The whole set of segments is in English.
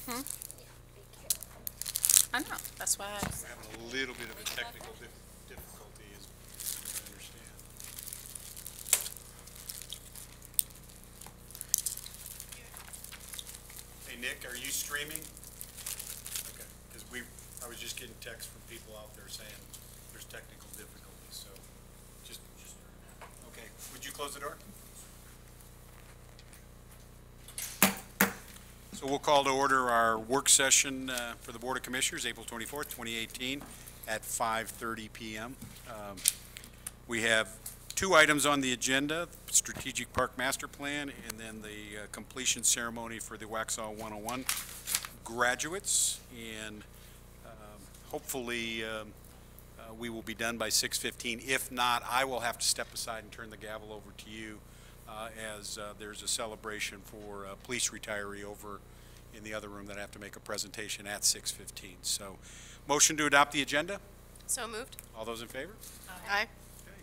Hmm? I know. That's why. We're having a little bit of a technical difficulty, as I understand. Hey, Nick, are you streaming? Okay, because I was just getting texts from people out there saying there's technical difficulties, so just, okay. Would you close the door? So we'll call to order our work session for the Board of Commissioners, April 24th, 2018, at 5:30 p.m. We have two items on the agenda, Strategic Park Master Plan and then the completion ceremony for the Waxhaw 101 graduates. And hopefully we will be done by 6:15. If not, I will have to step aside and turn the gavel over to you as there's a celebration for a police retiree over in the other room that I have to make a presentation at 6:15. So, motion to adopt the agenda? So moved. All those in favor? Aye. Okay.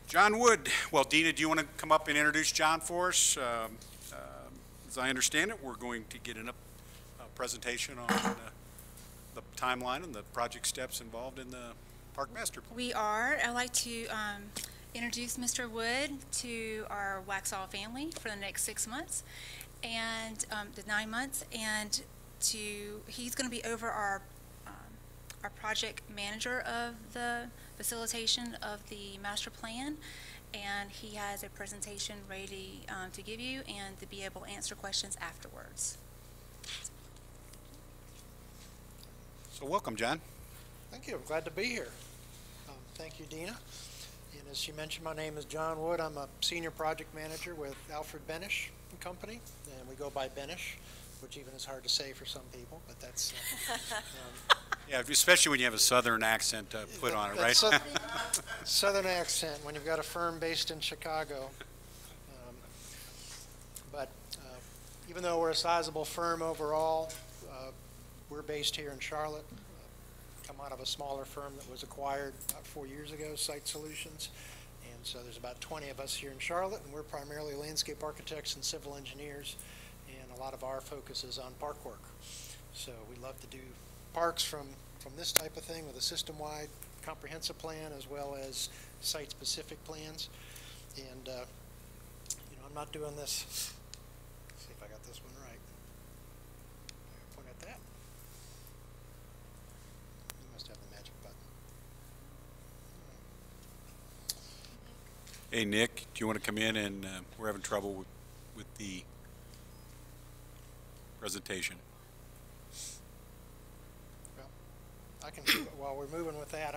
John Wood. Well, Dina, do you want to come up and introduce John for us? As I understand it, we're going to get a presentation on the timeline and the project steps involved in the Park Master Plan. We are. I'd like to introduce Mr. Wood to our Waxhaw family for the next 6 months and the 9 months, and he's going to be over our project manager of the facilitation of the master plan, and he has a presentation ready to give you and to be able to answer questions afterwards. So welcome, John. Thank you. I'm glad to be here. Thank you, Dina. And as she mentioned, my name is John Wood. I'm a senior project manager with Alfred Benish and Company, and we go by Benish, which even is hard to say for some people, but that's... Yeah, especially when you have a southern accent put on it, right? Southern accent when you've got a firm based in Chicago. But even though we're a sizable firm overall, we're based here in Charlotte. Come out of a smaller firm that was acquired about 4 years ago, Site Solutions. And so there's about 20 of us here in Charlotte, and we're primarily landscape architects and civil engineers, and a lot of our focus is on park work. So we love to do parks from this type of thing with a system-wide comprehensive plan as well as site-specific plans. And I'm not doing this. Let's see if I got this one right. Point at that. You must have the magic button. Hey, Nick, do you want to come in? And we're having trouble with the presentation. I can, while we're moving with that,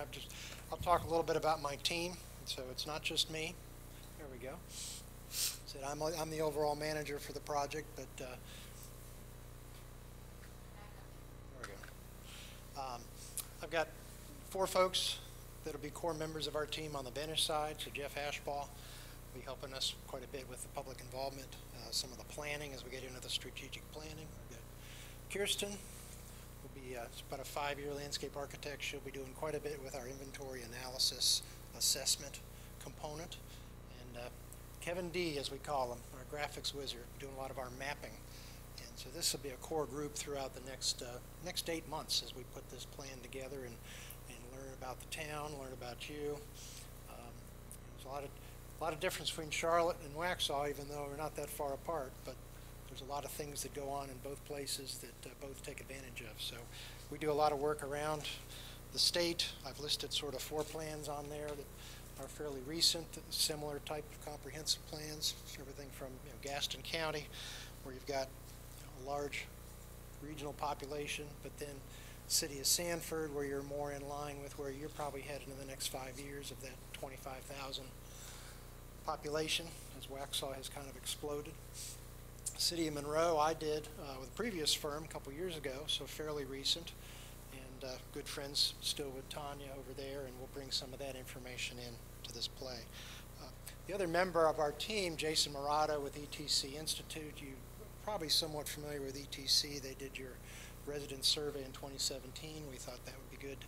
I'll talk a little bit about my team. So it's not just me. There we go. So I'm the overall manager for the project, but there we go. I've got 4 folks that'll be core members of our team on the Benish side. So Jeff Ashbaugh will be helping us quite a bit with the public involvement, some of the planning as we get into the strategic planning. We've got Kirsten. It's about a 5-year landscape architect. She'll be doing quite a bit with our inventory analysis assessment component. And Kevin D, as we call him, our graphics wizard, doing a lot of our mapping. And so this will be a core group throughout the next 8 months as we put this plan together and learn about the town, learn about you. There's a lot of difference between Charlotte and Waxhaw, even though we're not that far apart. But there's a lot of things that go on in both places that both take advantage of. So we do a lot of work around the state. I've listed sort of 4 plans on there that are fairly recent, similar type of comprehensive plans. So everything from Gaston County, where you've got a large regional population, but then city of Sanford, where you're more in line with where you're probably headed in the next 5 years of that 25,000 population, as Waxhaw has kind of exploded. City of Monroe, I did with a previous firm a couple years ago, so fairly recent, and good friends still with Tanya over there, and we'll bring some of that information in to this play. The other member of our team, Jason Murata with ETC Institute, you're probably somewhat familiar with ETC. They did your residence survey in 2017. We thought that would be good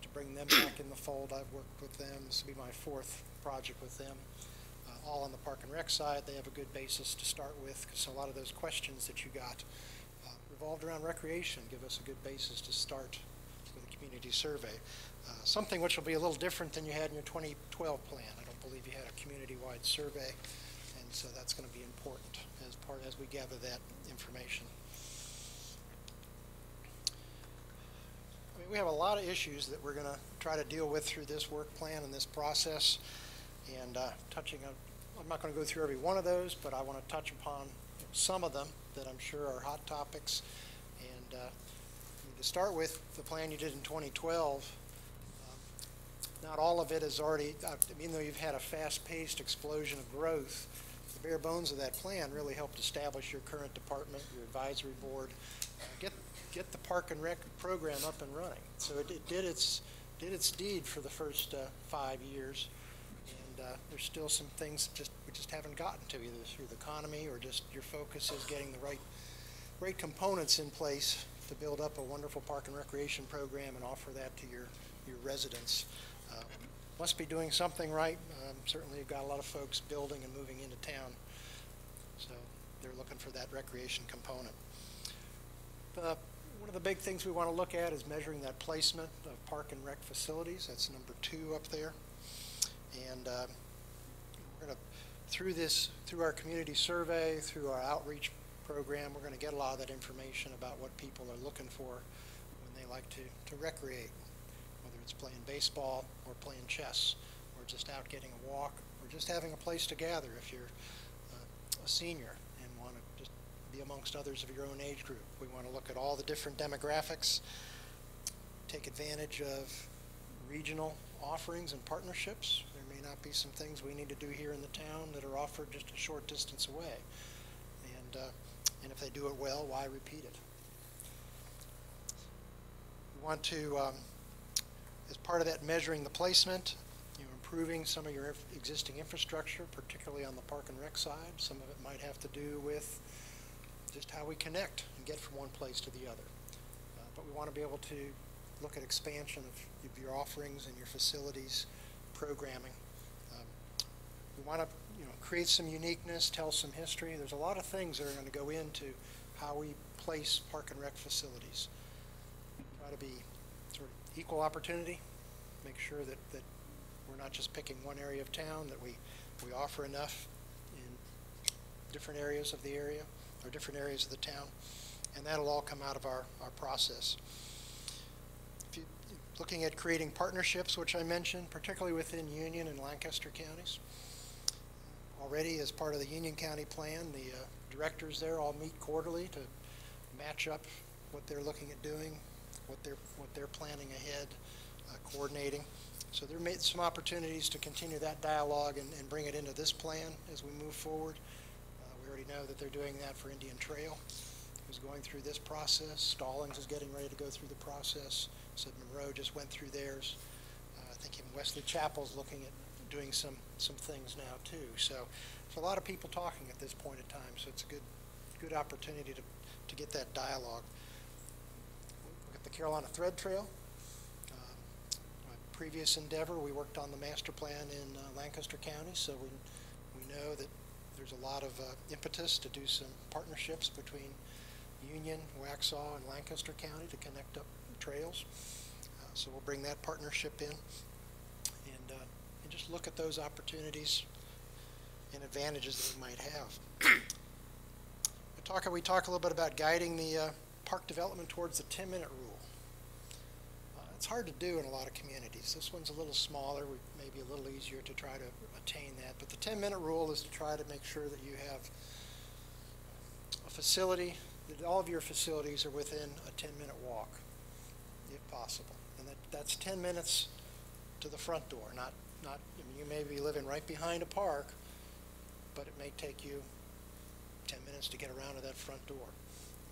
to bring them back in the fold. I've worked with them. This will be my 4th project with them. all on the Park and Rec side, they have a good basis to start with, because a lot of those questions that you got revolved around recreation. Give us a good basis to start with a community survey. Something which will be a little different than you had in your 2012 plan. I don't believe you had a community-wide survey, and so that's going to be important as we gather that information. I mean, we have a lot of issues that we're going to try to deal with through this work plan and this process, and I'm not going to go through every one of those, but I want to touch upon some of them that I'm sure are hot topics. And to start with, the plan you did in 2012, not all of it is already, even though you've had a fast-paced explosion of growth, the bare bones of that plan really helped establish your current department, your advisory board, get the Park and Rec program up and running. So it did its deed for the first 5 years, and there's still some things we just haven't gotten to, either through the economy or just your focus is getting the right components in place to build up a wonderful park and recreation program and offer that to your residents. Must be doing something right. Certainly you've got a lot of folks building and moving into town, so they're looking for that recreation component. One of the big things we want to look at is measuring that placement of park and rec facilities. That's number 2 up there. And we're going to, through our community survey, through our outreach program, we're going to get a lot of that information about what people are looking for when they like to recreate, whether it's playing baseball or playing chess or just out getting a walk or just having a place to gather if you're a senior and want to just be amongst others of your own age group. We want to look at all the different demographics, take advantage of regional offerings and partnerships. There may not be some things we need to do here in the town that are offered just a short distance away. And if they do it well, why repeat it? We want to, as part of that measuring the placement, improving some of your existing infrastructure, particularly on the park and rec side. Some of it might have to do with just how we connect and get from one place to the other. But we want to be able to look at expansion of your offerings and your facilities programming. We want to create some uniqueness, tell some history. There's a lot of things that are going to go into how we place park and rec facilities. Try to be sort of equal opportunity, make sure that we're not just picking one area of town, that we offer enough in different areas of the area or different areas of the town, and that'll all come out of our process. If you're looking at creating partnerships, which I mentioned, particularly within Union and Lancaster counties, already as part of the Union County plan, the directors there all meet quarterly to match up what they're looking at doing, what they're planning ahead, coordinating. So there may be some opportunities to continue that dialogue and bring it into this plan as we move forward. We already know that they're doing that for Indian Trail, who's going through this process. Stallings is getting ready to go through the process. Sid Monroe just went through theirs. I think even Wesley Chapel's looking at doing some things now too. So there's a lot of people talking at this point in time. So it's a good opportunity to get that dialogue. Look at the Carolina Thread Trail. My previous endeavor, we worked on the master plan in Lancaster County, so we know that there's a lot of impetus to do some partnerships between Union, Waxhaw, and Lancaster County to connect up trails. So we'll bring that partnership in and just look at those opportunities and advantages that we might have. We talk a little bit about guiding the park development towards the 10-minute rule. It's hard to do in a lot of communities. This one's a little smaller, maybe a little easier to try to attain that. But the 10-minute rule is to try to make sure that you have a facility, that all of your facilities are within a 10-minute walk, if possible. And that's 10 minutes to the front door. Not. I mean, you may be living right behind a park, but it may take you 10 minutes to get around to that front door,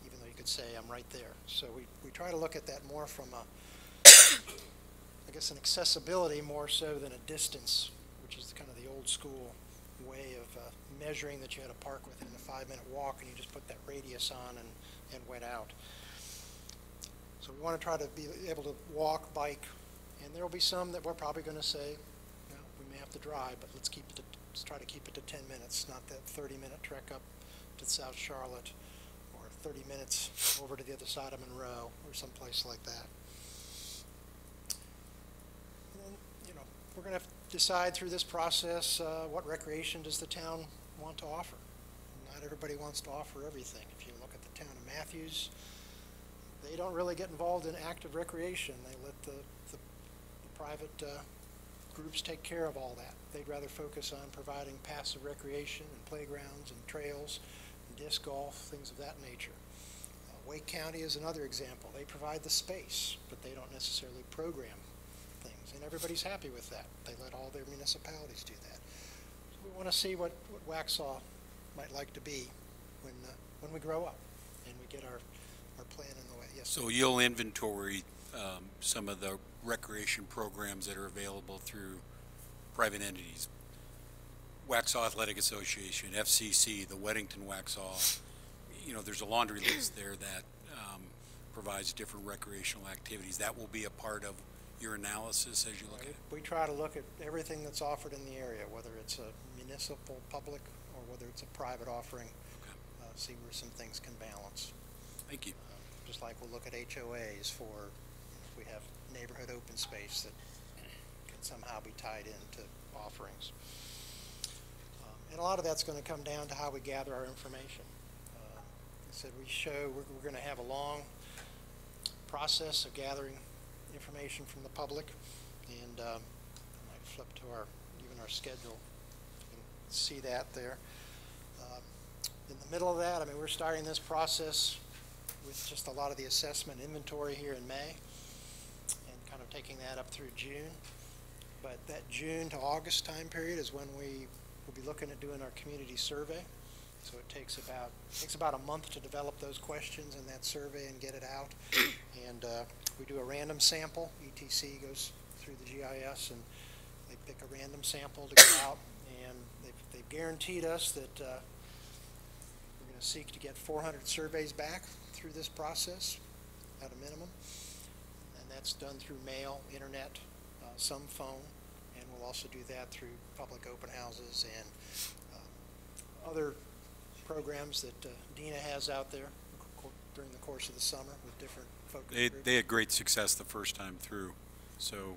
even though you could say I'm right there. So we try to look at that more from I guess an accessibility more so than a distance, which is kind of the old school way of measuring that you had a park within a 5-minute walk and you just put that radius on and went out. So we want to try to be able to walk, bike, and there will be some that we're probably going to say, no, we may have to drive, but let's try to keep it to 10 minutes, not that 30-minute trek up to South Charlotte or 30 minutes over to the other side of Monroe or someplace like that. And then, we're going to decide through this process what recreation does the town want to offer. Not everybody wants to offer everything. If you look at the town of Matthews, they don't really get involved in active recreation. They let the private groups take care of all that. They'd rather focus on providing passive recreation and playgrounds and trails and disc golf, things of that nature. Wake County is another example. They provide the space, but they don't necessarily program things, and everybody's happy with that. They let all their municipalities do that. So we want to see what Waxhaw might like to be when we grow up and we get our plan in the way. Yes. So you'll inventory some of the recreation programs that are available through private entities. Waxhaw Athletic Association, FCC, the Weddington Waxhaw. There's a laundry list there that provides different recreational activities. That will be a part of your analysis as you look at it? We try to look at everything that's offered in the area, whether it's a municipal, public, or whether it's a private offering. Okay. See where some things can balance. Thank you. Just like we'll look at HOAs for if we have neighborhood open space that can somehow be tied into offerings. And a lot of that's going to come down to how we gather our information. I said we're going to have a long process of gathering information from the public, and I might flip to even our schedule. You can see that there. In the middle of that, we're starting this process with just a lot of the assessment inventory here in May and kind of taking that up through June. But that June to August time period is when we will be looking at doing our community survey. So it takes about a month to develop those questions and that survey and get it out. And we do a random sample. ETC goes through the GIS and they pick a random sample to get out. And they've guaranteed us that we're going to seek to get 400 surveys back through this process at a minimum. And that's done through mail, internet, some phone. And we'll also do that through public open houses and other programs that Dina has out there during the course of the summer with different focus groups. They had great success the first time through, so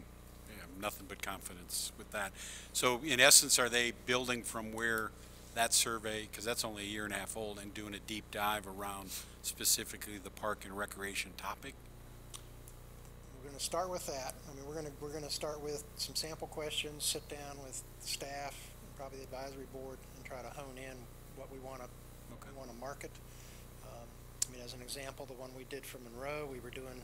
yeah, nothing but confidence with that. So in essence, are they building from where that survey, because that's only a year and a half old, and doing a deep dive around specifically the park and recreation topic? We're going to start with that. We're going to start with some sample questions, sit down with staff and probably the advisory board and try to hone in what we want to market. As an example, the one we did for Monroe, we were doing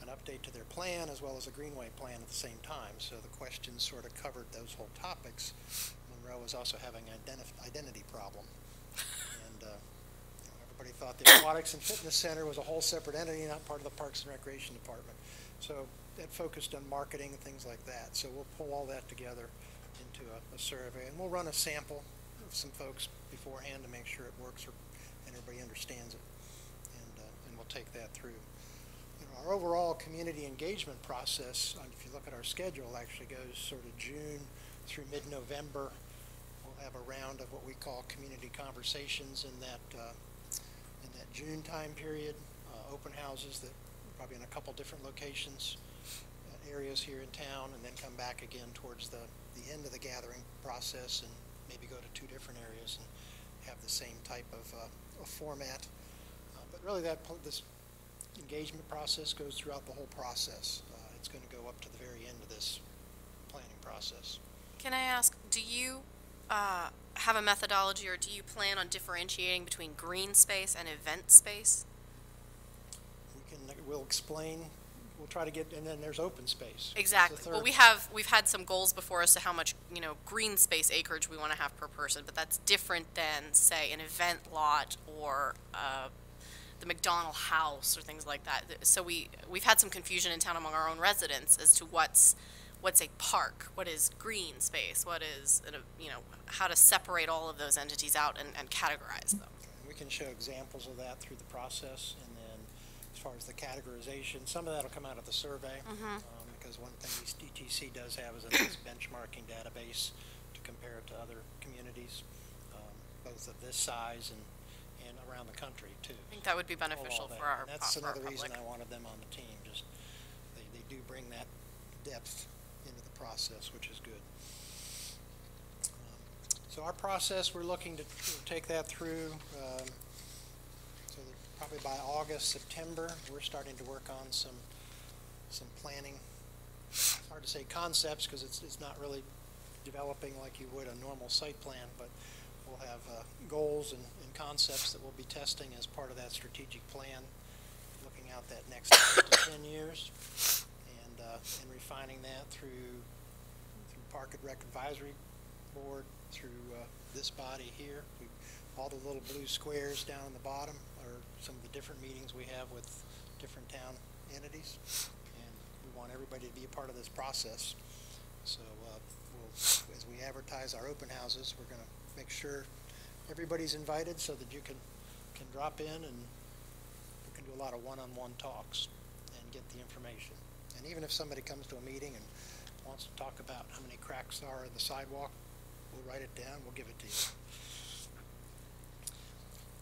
an update to their plan as well as a greenway plan at the same time. So the questions sort of covered those whole topics. Monroe was also having an identity problem. And everybody thought the Aquatics and Fitness Center was a whole separate entity, not part of the Parks and Recreation Department. So that focused on marketing and things like that. So we'll pull all that together into a survey, and we'll run a sample of some folks beforehand to make sure it works and everybody understands it. And we'll take that through. Our overall community engagement process, if you look at our schedule, actually goes sort of June through mid-November. We'll have a round of what we call community conversations in that June time period, open houses that probably in a couple different locations, areas here in town, and then come back again towards the end of the gathering process and maybe go to two different areas and have the same type of format. But really this engagement process goes throughout the whole process. It's going to go up to the very end of this planning process. Can I ask, do you have a methodology, or do you plan on differentiating between green space and event space? We'll explain. We'll try to get, and then there's open space. Exactly. Well, we've had some goals before as to how much green space acreage we want to have per person, but that's different than, say, an event lot or the McDonald House or things like that. So we've had some confusion in town among our own residents as to what's a park, what is green space, what is how to separate all of those entities out and categorize them. We can show examples of that through the process, and then as far as the categorization, some of that will come out of the survey, because one thing ETC does have is a nice benchmarking database to compare it to other communities, both of this size and around the country too. I think that would be beneficial for our And that's for our another reason public. I wanted them on the team. Just they do bring that depth into the process, which is good. So our process, we're looking to take that through. So that probably by August, September, we're starting to work on some planning. It's hard to say concepts because it's not really developing like you would a normal site plan, but we'll have goals and concepts that we'll be testing as part of that strategic plan, looking out that next 8 to 10 years, and refining that through Park and Rec Advisory Board, through this body here. All the little blue squares down on the bottom are some of the different meetings we have with different town entities, and we want everybody to be a part of this process. So as we advertise our open houses, we're going to make sure everybody's invited so that you can drop in, and we can do a lot of one-on-one talks and get the information. And even if somebody comes to a meeting and wants to talk about how many cracks there are in the sidewalk, we'll write it down, we'll give it to you.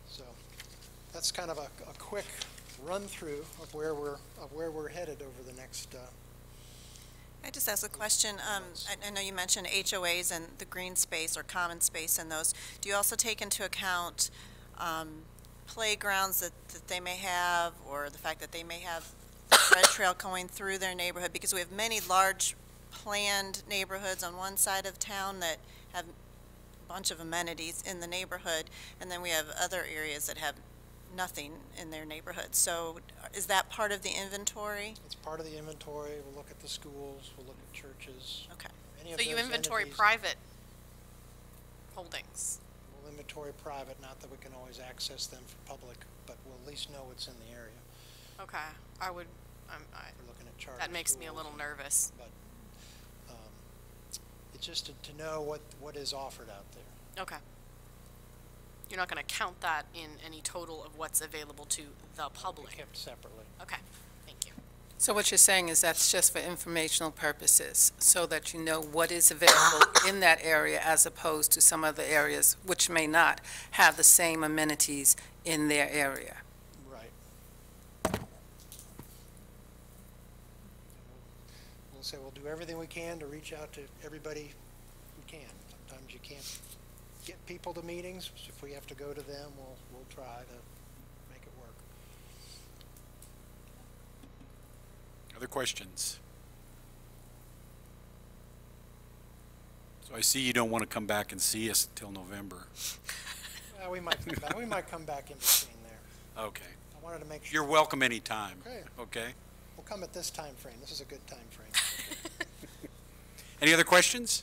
So that's kind of a quick run through of where we're headed over the next I just ask a question. I know you mentioned HOAs and the green space or common space in those. Do you also take into account playgrounds that they may have, or the fact that they may have a red trail going through their neighborhood? Because we have many large planned neighborhoods on one side of town that have a bunch of amenities in the neighborhood, and then we have other areas that have nothing in their neighborhood. So is that part of the inventory? It's part of the inventory. We'll look at the schools, we'll look at churches. Okay. Any of So you those inventory entities. private holdings. We'll inventory private, not that we can always access them for public, but we'll at least know what's in the area. Okay, I would. We're looking at charter That makes me a schools, little nervous. But it's just to know what is offered out there. Okay. You're not going to count that in any total of what's available to the Be public. kept separately. Okay, thank you. So what you're saying is that's just for informational purposes, so that you know what is available in that area as opposed to some other areas which may not have the same amenities in their area. Right. We'll say we'll do everything we can to reach out to everybody we can. Sometimes you can't get people to meetings. If we have to go to them, we'll try to make it work. Other questions? So I see you don't want to come back and see us until November. Well, we might come back. We might come back in between there. Okay. I wanted to make sure. You're welcome anytime. Okay. Okay. We'll come at this time frame. This is a good time frame. Any other questions?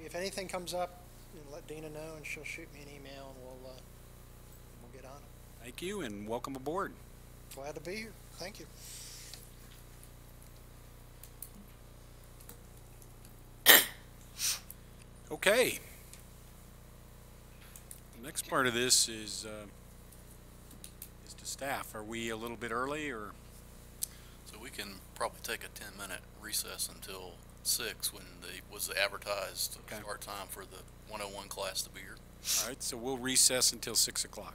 If anything comes up, let Dina know, and she'll shoot me an email, and we'll get on it. Thank you, and welcome aboard. Glad to be here. Thank you. Okay. The next part of this is to staff. Are we a little bit early, or? So we can probably take a 10-minute recess until 6 when was the advertised Okay. start time for the 101 class to be here. All right, so we'll recess until 6 o'clock.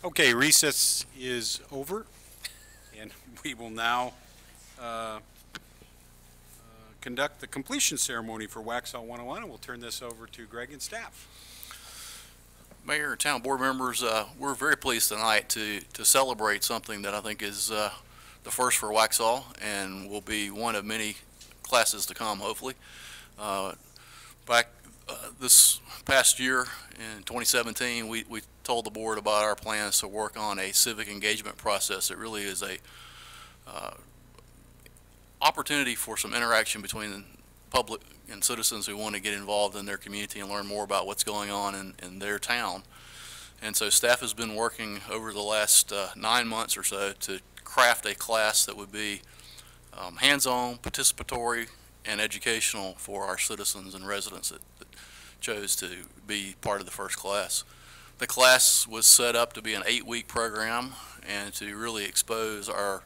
Okay, recess is over, and we will now conduct the completion ceremony for Waxhaw 101, and we'll turn this over to Greg and staff. Mayor and town board members, we're very pleased tonight to celebrate something that I think is the first for Waxhaw and will be one of many classes to come, hopefully. Back this past year in 2017, we told the board about our plans to work on a civic engagement process. It really is a opportunity for some interaction between the public and citizens who want to get involved in their community and learn more about what's going on in their town. And so staff has been working over the last 9 months or so to craft a class that would be hands-on, participatory, and educational for our citizens and residents that chose to be part of the first class. The class was set up to be an 8-week program and to really expose our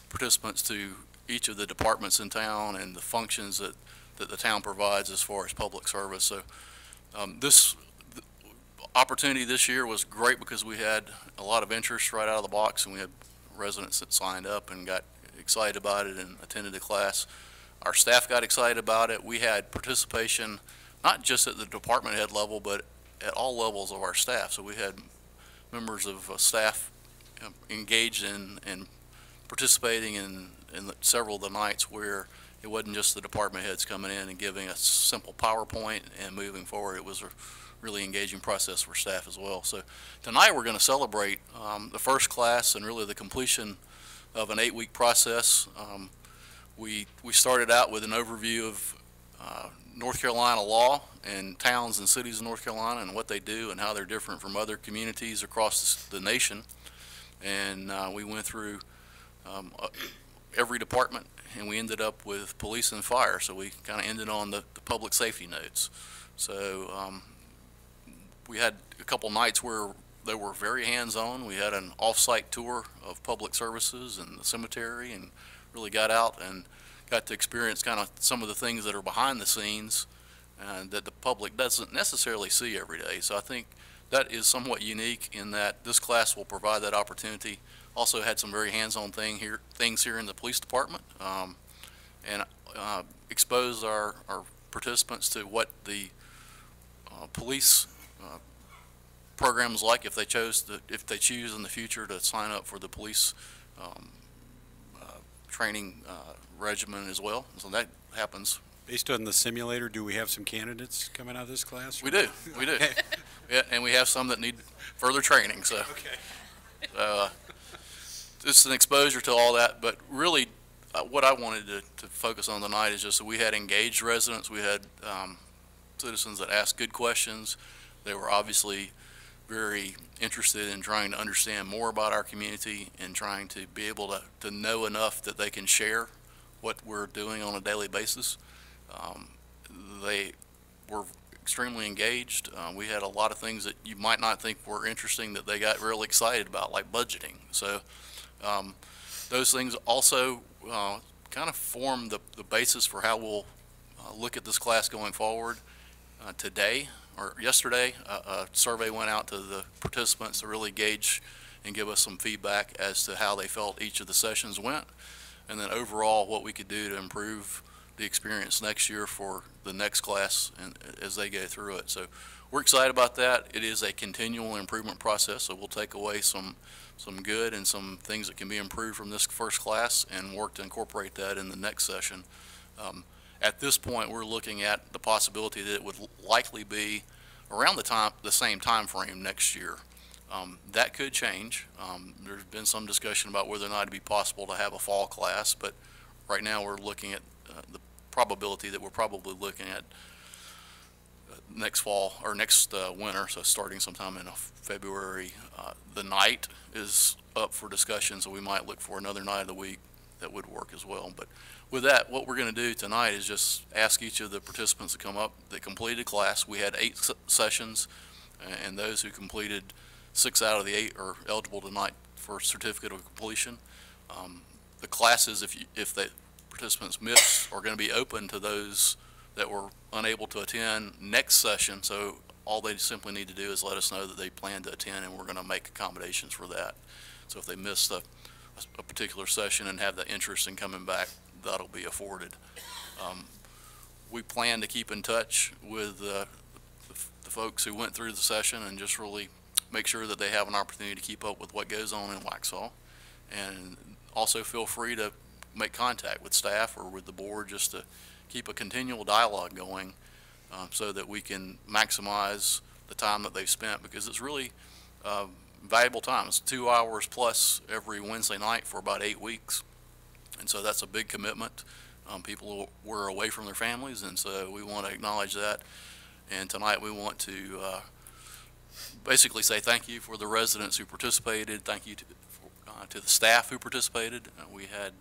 participants to each of the departments in town and the functions that the town provides as far as public service. So this opportunity this year was great because we had a lot of interest right out of the box, and we had residents that signed up and got excited about it and attended the class. Our staff got excited about it. We had participation not just at the department head level, but at all levels of our staff. So we had members of staff engaged in participating in several of the nights where it wasn't just the department heads coming in and giving a simple PowerPoint and moving forward. It was a really engaging process for staff as well. So tonight we're going to celebrate the first class and really the completion of an 8-week process. We started out with an overview of North Carolina law and towns and cities in North Carolina and what they do and how they're different from other communities across the nation. And we went through every department, and we ended up with police and fire. So we kind of ended on the public safety notes. So we had a couple nights where they were very hands-on. We had an off-site tour of public services and the cemetery, and really got out and got to experience kind of some of the things that are behind the scenes and that the public doesn't necessarily see every day. So I think that is somewhat unique in that this class will provide that opportunity. Also had some very hands-on things here in the police department, and exposed our participants to what the police programs like if they choose in the future to sign up for the police training regimen as well. So that happens. Based on the simulator, do we have some candidates coming out of this class? We do. Yeah, and we have some that need further training. So, okay. It's an exposure to all that, but really what I wanted to focus on tonight is just that we had engaged residents. We had citizens that asked good questions. They were obviously very interested in trying to understand more about our community and trying to be able to know enough that they can share what we're doing on a daily basis. They were extremely engaged. We had a lot of things that you might not think were interesting that they got really excited about, like budgeting. So those things also kind of form the basis for how we'll look at this class going forward. Today, or yesterday, a survey went out to the participants to really gauge and give us some feedback as to how they felt each of the sessions went, and then overall what we could do to improve the experience next year for the next class and as they go through it. So we're excited about that. It is a continual improvement process, so we'll take away some good and some things that can be improved from this first class and work to incorporate that in the next session. At this point, we're looking at the possibility that it would likely be around the same time frame next year. That could change. There's been some discussion about whether or not it'd be possible to have a fall class, but right now we're looking at the probability that we're probably looking at next fall or next winter, so starting sometime in February. The night is up for discussion, so we might look for another night of the week that would work as well. But with that, what we're going to do tonight is just ask each of the participants to come up that completed class. We had 8 sessions, and those who completed 6 out of the 8 are eligible tonight for certificate of completion. The classes, if the participants missed, are going to be open to those that were unable to attend next session. So all they simply need to do is let us know that they plan to attend, and we're going to make accommodations for that. So if they miss a particular session and have the interest in coming back, that'll be afforded. We plan to keep in touch with the folks who went through the session and just really make sure that they have an opportunity to keep up with what goes on in Waxhaw. And also feel free to make contact with staff or with the board just to keep a continual dialogue going, so that we can maximize the time that they've spent, because it's really valuable time. It's 2 hours plus every Wednesday night for about 8 weeks. And so that's a big commitment. People were away from their families, and so we want to acknowledge that. And tonight we want to basically say thank you for the residents who participated. Thank you to the staff who participated. We had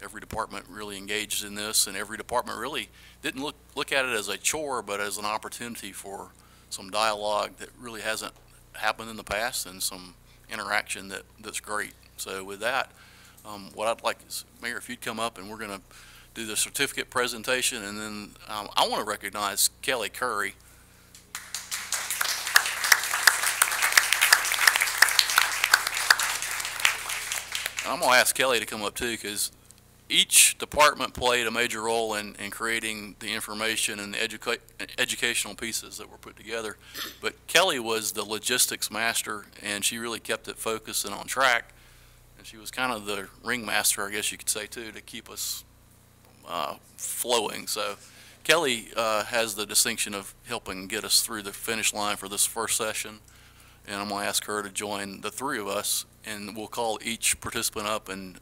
every department really engaged in this, and every department really didn't look at it as a chore, but as an opportunity for some dialogue that really hasn't happened in the past, and some interaction that's great. So with that, what I'd like is, Mayor, if you'd come up, and we're going to do the certificate presentation, and then I want to recognize Kelly Curry. And I'm going to ask Kelly to come up too, because each department played a major role in creating the information and the educational pieces that were put together. But Kelly was the logistics master, and she really kept it focused and on track. And she was kind of the ringmaster, I guess you could say, too, to keep us flowing. So Kelly has the distinction of helping get us through the finish line for this first session. And I'm going to ask her to join the three of us, and we'll call each participant up, and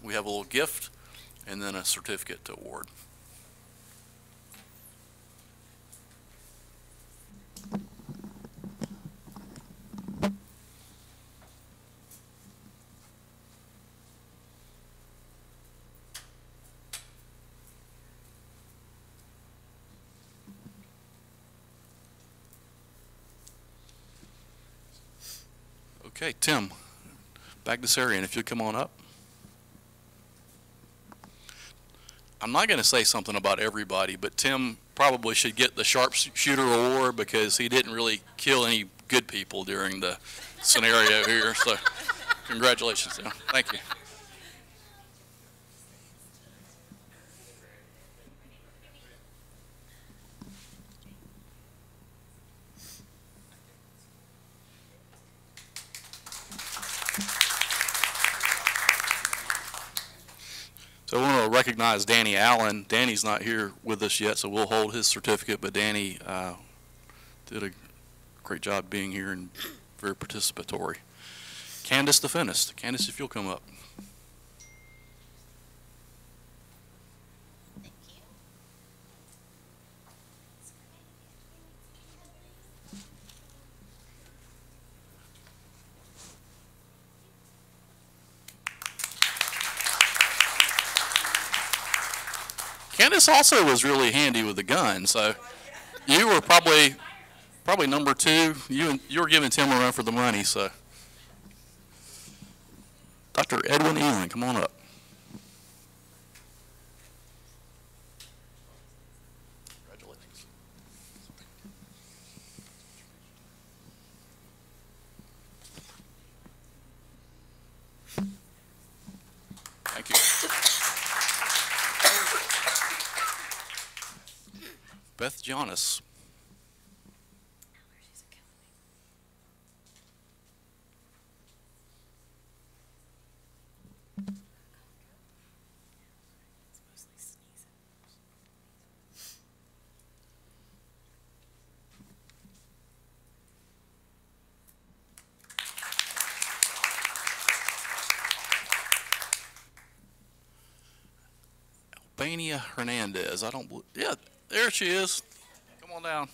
we have a little gift and then a certificate to award. Okay, Tim, back this area, and if you'd come on up. I'm not going to say something about everybody, but Tim probably should get the sharpshooter award because he didn't really kill any good people during the scenario here. So congratulations, Tim. Thank you. So I want to recognize Danny Allen. Danny's not here with us yet, so we'll hold his certificate, but Danny did a great job being here and very participatory. Candace the Finnest. Candace, if you'll come up. Candace also was really handy with the gun, so you were probably number two. You were giving Tim a run for the money, so. Dr. Edwin Elan, come on up. Congratulations. Thank you. Beth Jonas. Albania Hernandez. Yeah, there she is. Come on down.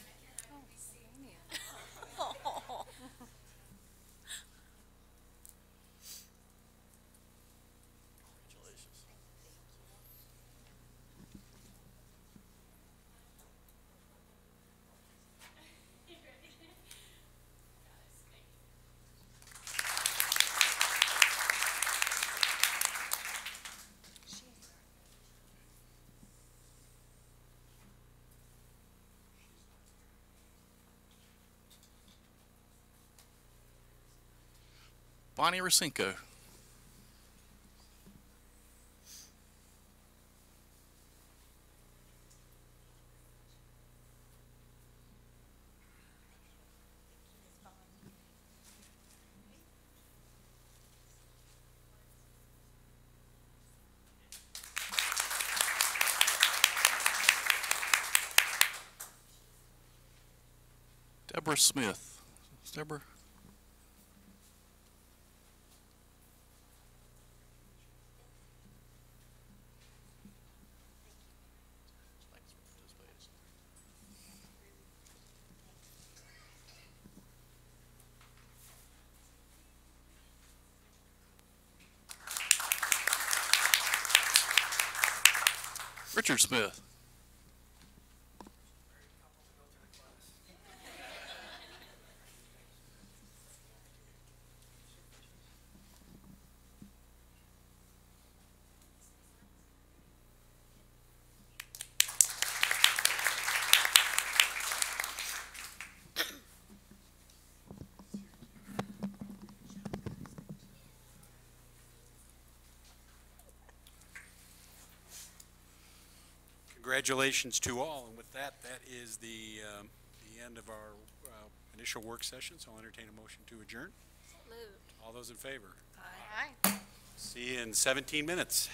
Bonnie Racinko. Deborah Smith. Is Deborah? Richard Smith. Congratulations to all, and with that, that is the end of our initial work session, so I'll entertain a motion to adjourn. Moved. All those in favor? Aye. See you in 17 minutes.